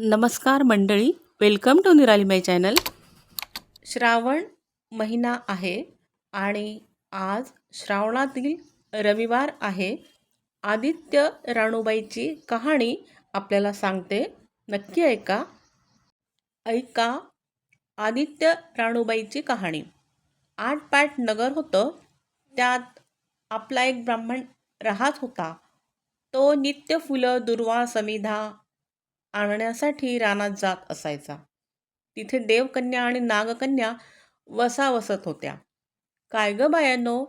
नमस्कार मंडळी, welcome to निराली माय चॅनल. श्रावण महिना आहे आणि आज श्रावणातील रविवार आहे. आदित्य राणूबाईची कहाणी आपल्याला सांगते, नक्की ऐका. आदित्य राणूबाईची कहाणी. आटपाट नगर होतं. त्यात आपला एक ब्राह्मण राहत होता. तो नित्य फुलं, दुर्वा, समिधा आणण्यासाठी रानात जात असायचा. तिथे देवकन्या आणि नागकन्या वसा वसत होत्या. काय ग बायांनो,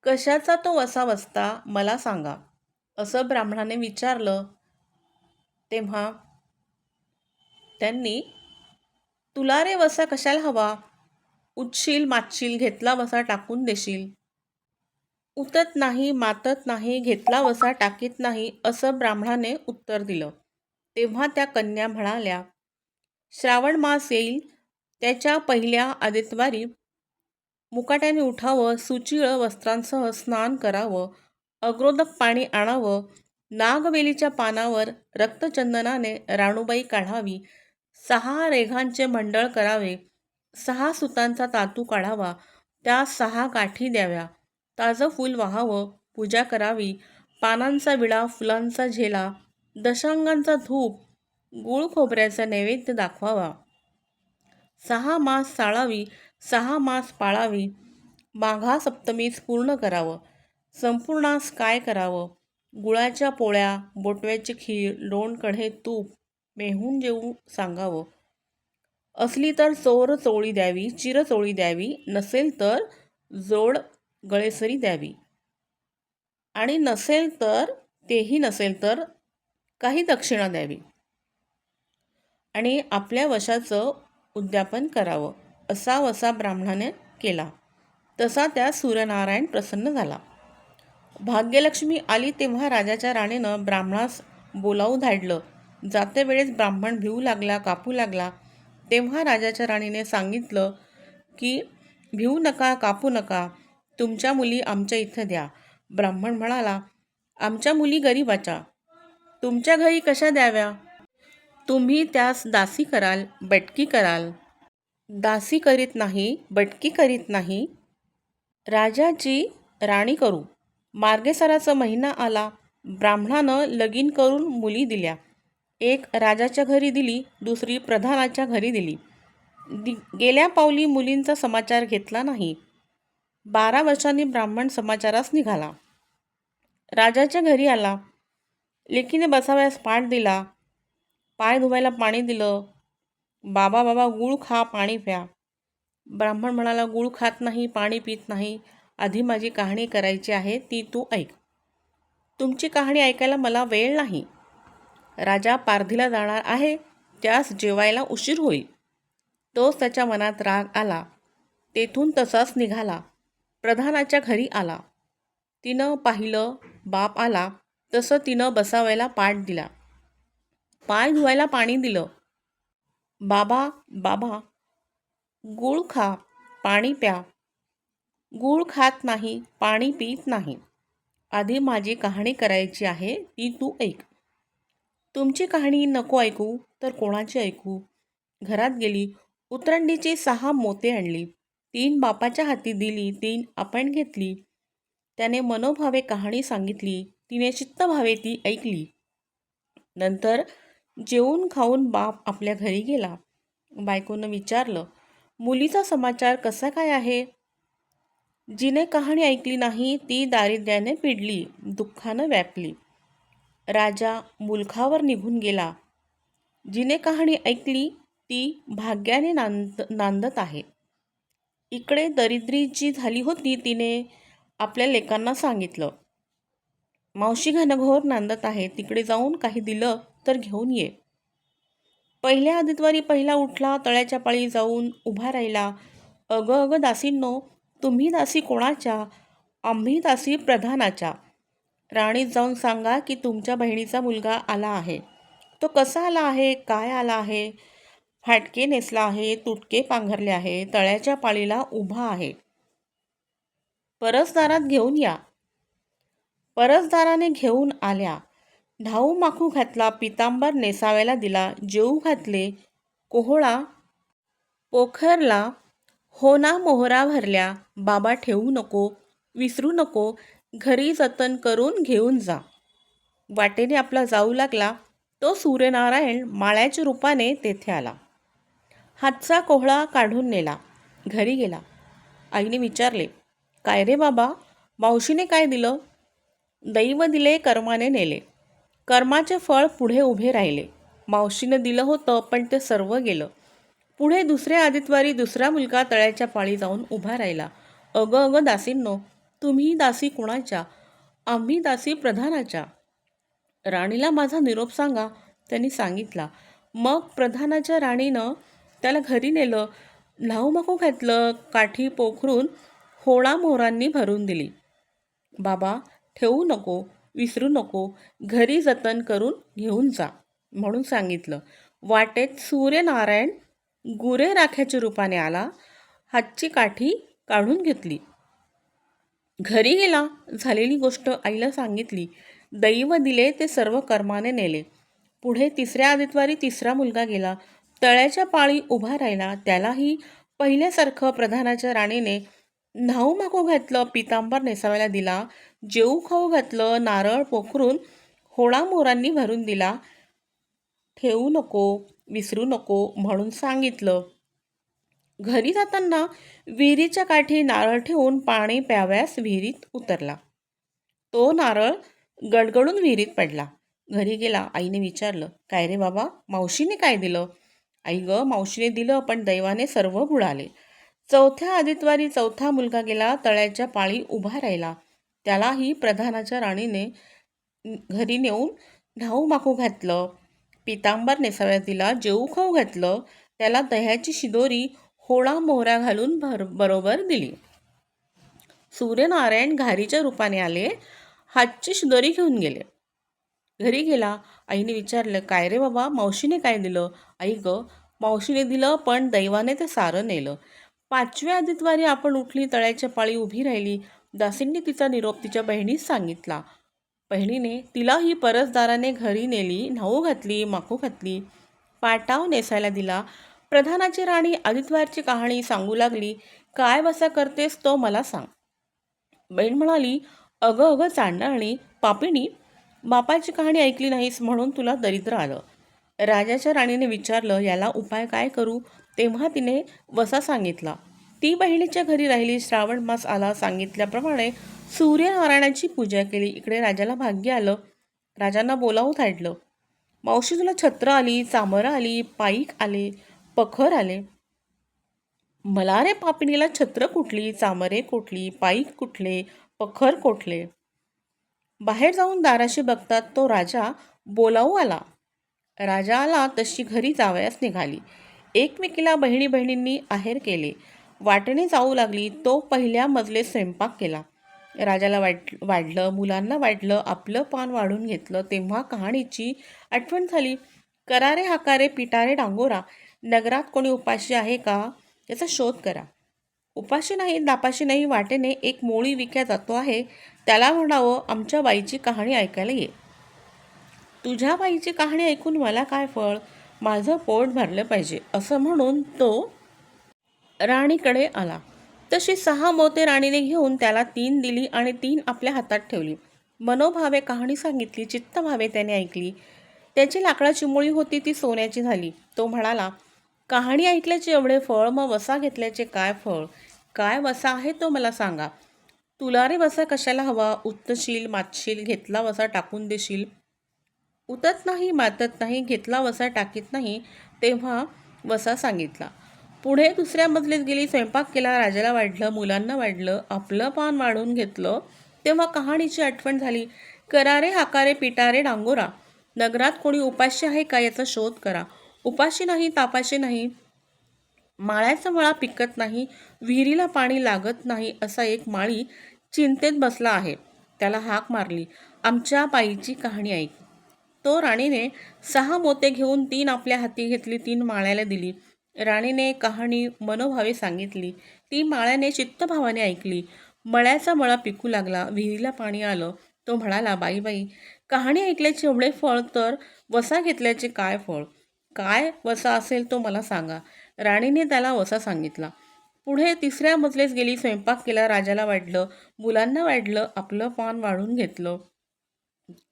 कशाचा तो वसा वसता मला सांगा, असं ब्राह्मणाने विचारलं. तेव्हा त्यांनी, तुला रे वसा कशाला हवा? उठशील, मातशील, घेतला वसा टाकून देशील. उतत नाही, मातत नाही, घेतला वसा टाकीत नाही, असं ब्राह्मणाने उत्तर दिलं. तेव्हा त्या कन्या म्हणाल्या, श्रावण मास येईल त्याच्या पहिल्या आदित्यवारी मुकाट्याने उठावं, सुचिळ वस्त्रांसह स्नान करावं, अग्रोदक पाणी आणावं, नागवेलीच्या पानावर रक्तचंदनाने राणूबाई काढावी, 6 रेघांचे मंडळ करावे, 6 सुतांचा तातू काढावा, त्या 6 गाठी द्याव्या, ताजं फूल वाहावं, पूजा करावी, पानांचा विडा, फुलांचा झेला, दशांगांचा धूप, गूळ खोबऱ्याचा नैवेद्य दाखवावा, 6 मास चाळावी, 6 मास पाळावी, माघा सप्तमीस पूर्ण करावं, संपूर्णास काय करावं, गुळाच्या पोळ्या, बोटव्याची खीर, लोणकढे तूप मेहून जेवू सांगावं. असली तर चोर चोळी द्यावी, चिर चोळी द्यावी, नसेल तर जोड गळेसरी द्यावी, आणि तेही नसेल तर काही दक्षिणा द्यावी, आणि आपल्या वशाचं उद्यापन करावं. असा वसा ब्राह्मणाने केला. तसा त्या सूर्यनारायण प्रसन्न झाला. भाग्यलक्ष्मी आली तेव्हा राजाच्या राणीनं ब्राह्मणास बोलावू धाडलं. जाते वेळेस ब्राह्मण भिवू लागला, कापू लागला. तेव्हा राजाच्या राणीने सांगितलं की, भिवू नका, कापू नका, तुमच्या मुली आमच्या इथं द्या. ब्राह्मण म्हणाला, आमच्या मुली गरिबाच्या, तुमच्या घरी कशा द्याव्या? तुम्ही त्यास दासी कराल, बटकी कराल. दासी करीत नाही, बटकी करीत नाही, राजाची राणी करू. मार्गेसराचा महिना आला. ब्राह्मणानं लगीन करून मुली दिल्या. एक राजाच्या घरी दिली, दुसरी प्रधानाच्या घरी दिली. गेल्या पावली मुलींचा समाचार घेतला नाही. 12 वर्षांनी ब्राह्मण समाचारास निघाला. राजाच्या घरी आला. लेकीने बसावयास पाट दिला, पाय धुवायला पाणी दिलं. बाबा बाबा, गूळ खा, पाणी प्या. ब्राह्मण म्हणाला, गूळ खात नाही, पाणी पित नाही. आधी माझी कहाणी करायची आहे, ती तू ऐक. तुमची कहाणी ऐकायला मला वेळ नाही. राजा पारधीला जाणार आहे, त्यास जेवायला उशीर होईल. तोच त्याच्या मनात राग आला. तेथून तसाच निघाला. प्रधानाच्या घरी आला. तिनं पाहिलं, बाप आला तसं तिनं बसावायला पाट दिला, पाय धुवायला पाणी दिलं. बाबा बाबा, गूळ खा, पाणी प्या. गूळ खात नाही, पाणी पित नाही. आधी माझी कहाणी करायची आहे, ती तू ऐक. तुमची कहाणी नको ऐकू तर कोणाची ऐकू? घरात गेली. उतरंडीची 6 मोते आणली. 3 बापाच्या हाती दिली, 3 आपण घेतली. त्याने मनोभावे कहाणी सांगितली. तिने चित्तभावे ती ऐकली. नंतर जेवून खाऊन बाप आपल्या घरी गेला. बायकोनं विचारलं, मुलीचा समाचार कसा काय आहे? जिने कहाणी ऐकली नाही ती दारिद्र्याने पिडली, दुःखानं व्यापली. राजा मुलखावर निघून गेला. जिने कहाणी ऐकली ती भाग्याने नांदत आहे. इकडे दरिद्री जी झाली होती तिने आपल्या लेकांना सांगितलं, मावशी घनघोर नांदत आहे, तिकडे जाऊन काही दिलं तर घेऊन ये. पहिल्या आदित्यवारी पहिला उठला, तळ्याच्या पाळी जाऊन उभा राहिला. अगं अगं दासींनो, तुम्ही दासी कोणाच्या? आम्ही दासी प्रधानाच्या. राणीत जाऊन सांगा की तुमच्या बहिणीचा मुलगा आला आहे. तो कसा आला आहे, काय आला आहे? फाटके नेसला आहे, तुटके पांघरले आहे, तळ्याच्या पाळीला उभा आहे. परसदारात घेऊन या. परसदाराने घेऊन आल्या. ढाऊ माखू घातला, पितांबर नेसाव्याला दिला, जेऊ घातले, कोहळा पोखरला, होना मोहरा भरल्या, बाबा ठेवू नको, विसरू नको, घरी जतन करून घेऊन जा. वाटेने आपला जाऊ लागला, तो सूर्यनारायण माळ्याच्या रूपाने तेथे आला. हातचा कोहळा काढून नेला, घरी गेला. आईने विचारले, काय रे बाबा, मावशीने काय दिलं? दैव दिले, कर्माने नेले. कर्माचे फळ पुढे उभे राहिले. मावशीने दिलं होतं पण ते सर्व गेलं. पुढे दुसऱ्या आदितवारी दुसरा मुलगा तळ्याच्या पाळी जाऊन उभा राहिला. अगं अगं दासींनो, तुम्ही दासी कुणाच्या? आम्ही दासी प्रधानाच्या. राणीला माझा निरोप सांगा, त्यांनी सांगितला. मग प्रधानाच्या राणीनं त्याला घरी नेलं, न्हाऊमाखू घातलं, काठी पोखरून होळा मोहरांनी भरून दिली. बाबा ठेवू नको, विसरू नको, घरी जतन करून घेऊन जा म्हणून सांगितलं. वाटेत सूर्यनारायण गुरे राख्याच्या रूपाने आला, हातची काठी काढून घेतली, घरी गेला. झालेली गोष्ट आईला सांगितली. दैव दिले ते सर्व कर्माने नेले. पुढे तिसऱ्या आदितवारी तिसरा मुलगा गेला, तळ्याच्या पाळी उभा राहिला. त्यालाही पहिल्यासारखं प्रधानाच्या राणीने न्हाऊ मागू घातलं, पितांबर नेसाव्याला दिला, जेऊ खाऊ घातलं, नारळ पोखरून होळा मोरांनी भरून दिला, ठेवू नको, विसरू नको म्हणून सांगितलं. घरी जाताना विहिरीच्या काठी नारळ ठेवून पाणी प्याव्यास विहिरीत उतरला. तो नारळ गडगडून विहिरीत पडला. घरी गेला. आईने विचारलं, काय रे बाबा, मावशीने काय दिलं? आई ग, मावशीने दिलं पण दैवाने सर्व बुडाले. चौथ्या आदितवारी चौथा मुलगा गेला, तळ्याच्या पाळी उभा राहिला. त्यालाही प्रधानाच्या राणीने घरी नेऊन न्हाऊ माखू घातलं, पितांबर नेसाव्यास दिला, जेऊ खाऊ घातलं. त्याला दह्याची शिदोरी होळा मोहरा घालून बरोबर दिली. सूर्यनारायण घारीच्या रूपाने आले, हातची शिदोरी घेऊन गेले. घरी गेला. आईने विचारलं, काय रे बाबा, मावशीने काय दिलं? आई ग, मावशीने दिलं पण दैवाने ते सारं नेलं. पाचव्या आदितवारी आपण उठली, तळ्याच्या पाळी उभी राहिली. दासींनी तिचा निरोप तिच्या बहिणीस सांगितला. बहिणीने तिलाही परसदाराने घरी नेली, न्हाऊ घातली, माखू घातली, पाटाव नेसायला दिला. प्रधानाची राणी आदितवारची कहाणी सांगू लागली. काय वसा करतेस तो मला सांग. बहीण म्हणाली, अगं अगं चांडाळणी, पापिणी, बापाची कहाणी ऐकली नाहीस म्हणून तुला दरिद्र आलं. राजाच्या राणीने विचारलं, याला उपाय काय करू? तेव्हा तिने वसा सांगितला. ती बहिणीच्या घरी राहिली. श्रावण मास आला. सांगितल्याप्रमाणे सूर्यनारायणाची पूजा केली. इकडे राजाला भाग्य आलं. राजांना बोलावून धाडलं. मावशी, तुला छत्र आली, चामरं आली, पाईक आले, पखर आले. मला रे पापिणीला छत्र कुठली, चामरे कुठली, पाईक कुठले, पखर कुठले? बाहेर जाऊन दाराशी बघतात तो राजा बोलावू आला. राजा आला तशी घरी जावयास निघाली. एकमेकीला बहिणी बहिणींनी आहेर केले. वाटेने जाऊ लागली. तो पहिल्या मजले स्वयंपाक केला. राजाला वाढलं, मुलांना वाढलं, आपलं पान वाढून घेतलं. तेव्हा कहाणीची आठवण झाली. करारे हाकारे पिटारे डांगोरा, नगरात कोणी उपाशी आहे का याचा शोध करा. उपाशी नाही, दापाशी नाही, वाटेने एक मोळी विक्या जातो आहे, त्याला म्हणावं, आमच्या बाईची कहाणी ऐकायला ये. तुझ्या बाईची कहाणी ऐकून मला काय फळ, माझं पोट भरलं पाहिजे असं म्हणून तो राणीकडे आला. तशी 6 मोते राणीने घेऊन त्याला 3 दिली आणि 3 आपल्या हातात ठेवली. मनोभावे कहाणी सांगितली. चित्तभावे त्याने ऐकली. त्याची लाकडाची मुळी होती ती सोन्याची झाली. तो म्हणाला, कहाणी ऐकल्याचे एवढे फळ, मग वसा घेतल्याचे काय फळ? काय वसा आहे तो मला सांगा. तुला रे वसा कशाला हवा? उतशील, मातशील, घेतला वसा टाकून देशील. उतत नाही, मातत नाही, घेतला वसा टाकीत नाही. तेव्हा वसा सांगितला. पुढे दुसऱ्या मजलीत गेली, स्वयंपाक केला. राजाला वाढलं, मुलांना वाढलं, आपलं पान वाढून घेतलं. तेव्हा कहाणीची आठवण झाली. करारे हाकारे पिटारे डांगोरा, नगरात कोणी उपाशी आहे का याचा शोध करा. उपाशी नाही, तापाशी नाही, माळ्याचा मळा पिकत नाही, विहिरीला पाणी लागत नाही, असा एक माळी चिंतेत बसला आहे. त्याला हाक मारली, आमच्या बाईची कहाणी ऐक. तो राणीने 6 मोते घेऊन 3 आपल्या हाती घेतली, 3 माळ्याला दिली. राणीने कहाणी मनोभावे सांगितली. ती माळ्याने चित्तभावाने ऐकली. मळ्याचा मळा पिकू लागला, विहिरीला पाणी आलं. तो म्हणाला, बाई बाई, कहाणी ऐकल्याचे एवढे फळ, तर वसा घेतल्याचे काय फळ? काय वसा असेल तो मला सांगा. राणीने त्याला वसा सांगितला. पुढे तिसऱ्या मजलेस गेली, स्वयंपाक केला, राजाला वाढलं, मुलांना वाढलं, आपलं पान वाढून घेतलं.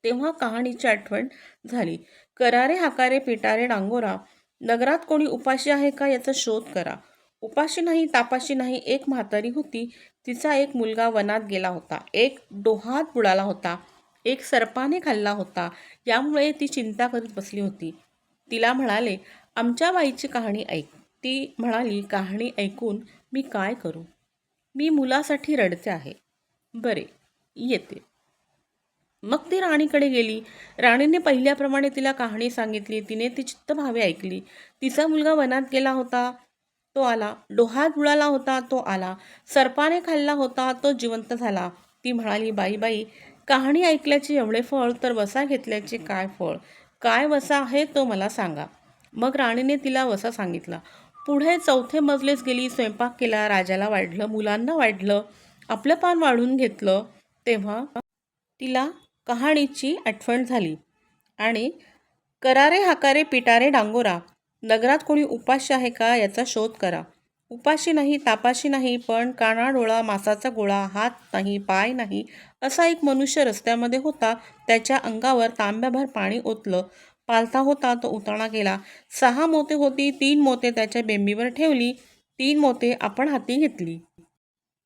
तेव्हा कहाणीची आठवण झाली. करारे हाकारे पिटारे डांगोरा, नगरात कोणी उपाशी आहे का याचा शोध करा. उपाशी नाही तापाशी नाही, एक म्हातारी होती. तिचा एक मुलगा वनात गेला होता, एक डोहात बुडाला होता, एक सर्पाने खाल्ला होता. यामुळे ती चिंता करीत बसली होती. तिला म्हणाले, आमच्या बाईची कहाणी ऐक. ती म्हणाली, कहाणी ऐकून मी काय करू? मी मुलासाठी रडते आहे. बरे, येते. मग ती राणीकडे गेली. राणीने पहिल्याप्रमाणे तिला कहाणी सांगितली. तिने ती चित्तभावे ऐकली. तिचा मुलगा वनात गेला होता, तो आला. डोहात बुडाला होता, तो आला. सर्पाने खाल्ला होता, तो जिवंत झाला. ती म्हणाली, बाई बाई, कहाणी ऐकल्याचे एवढे फळ, तर वसा घेतल्याचे काय फळ? काय वसा आहे तो मला सांगा. मग राणीने तिला वसा सांगितला. पुढे चौथे मजलेस गेली, स्वयंपाक केला, राजाला वाढलं, मुलांना वाढलं, आपलं पान वाढून घेतलं. तेव्हा तिला कहाणीची आठवण झाली आणि करारे हाकारे पिटारे डांगोरा, नगरात कोणी उपाशी आहे का याचा शोध करा. उपाशी नाही तापाशी नाही, पण काना डोळा मासाचा गोळा, हात नाही पाय नाही, असा एक मनुष्य रस्त्यामध्ये होता. त्याच्या अंगावर तांब्याभर पाणी ओतलं. पालथा होता, तो उताणा गेला. 6 मोते होती, 3 मोते त्याच्या बेंबीवर ठेवली, 3 मोते आपण हाती घेतली.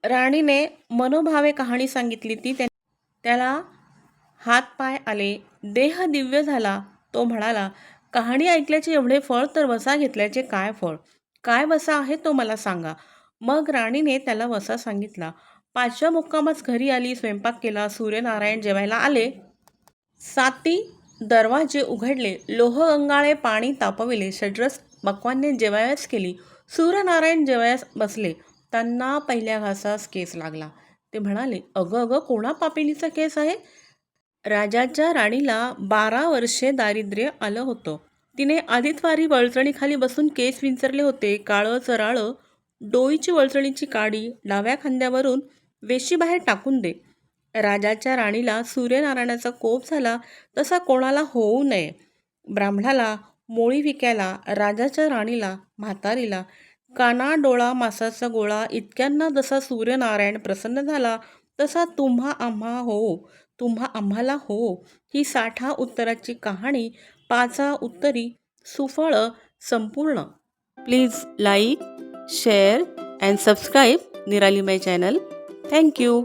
राणीने मनोभावे कहाणी सांगितली. ती त्याला हातपाय आले, देह दिव्य झाला. तो म्हणाला, कहाणी ऐकल्याचे एवढे फळ, तर वसा घेतल्याचे काय फळ? काय वसा आहे तो मला सांगा. मग राणीने त्याला वसा सांगितला. 5व्या मुक्कामास घरी आली, स्वयंपाक केला, सूर्यनारायण जेवायला आले. 7 दरवाजे उघडले, लोहगंगाळे पाणी तापविले, षड्रस पक्वान्ने जेवायस केली. सूर्यनारायण जेवायस बसले. त्यांना पहिल्या घासास केस लागला. ते म्हणाले, अगं अगं, कोणा पापिनीचा केस आहे? राजाच्या राणीला 12 वर्षे दारिद्र्य आलं होतं. तिने आदितवारी वळचणीखाली बसून केस विंचरले होते. काळं चराळं डोईची वळचणीची काडी डाव्या खांद्यावरून वेशीबाहेर टाकून दे. राजाच्या राणीला सूर्यनारायणाचा कोप झाला, तसा कोणाला होऊ नये. ब्राह्मणाला, मोळी विक्याला, राजाच्या राणीला, म्हातारीला, काना डोळा मासाचा गोळा इतक्यांना जसा सूर्यनारायण प्रसन्न झाला, तसा तुम्हा आम्हाला हो. ही 60 उत्तराची कहाणी 5 उत्तरी सुफळ संपूर्ण. Please like, share and subscribe निराली माय चॅनल. थँक्यू.